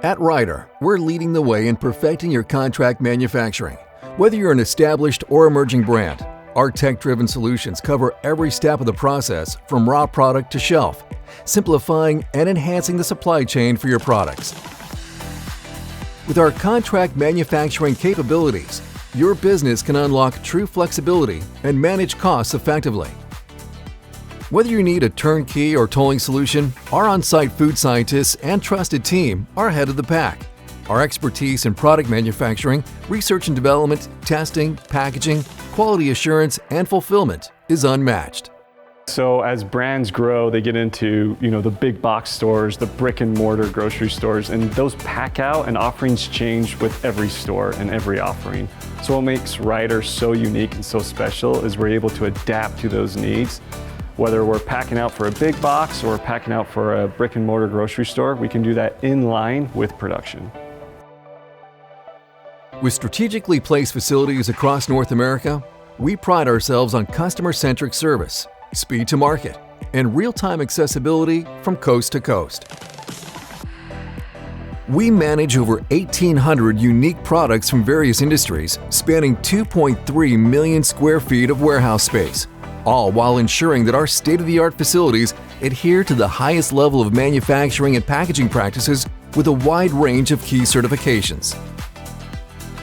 At Ryder, we're leading the way in perfecting your contract manufacturing. Whether you're an established or emerging brand, our tech-driven solutions cover every step of the process from raw product to shelf, simplifying and enhancing the supply chain for your products. With our contract manufacturing capabilities, your business can unlock true flexibility and manage costs effectively. Whether you need a turnkey or tolling solution, our on-site food scientists and trusted team are ahead of the pack. Our expertise in product manufacturing, research and development, testing, packaging, quality assurance, and fulfillment is unmatched. So as brands grow, they get into the big box stores, the brick and mortar grocery stores, and those pack out and offerings change with every store and every offering. So what makes Ryder so unique and so special is we're able to adapt to those needs. Whether we're packing out for a big box or packing out for a brick and mortar grocery store, we can do that in line with production. With strategically placed facilities across North America, we pride ourselves on customer-centric service, speed to market, and real-time accessibility from coast to coast. We manage over 1,800 unique products from various industries, spanning 2.3 million square feet of warehouse space, all while ensuring that our state-of-the-art facilities adhere to the highest level of manufacturing and packaging practices with a wide range of key certifications.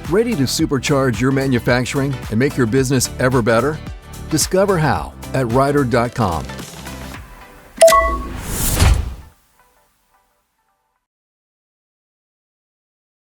Ready to supercharge your manufacturing and make your business ever better? Discover how at Ryder.com.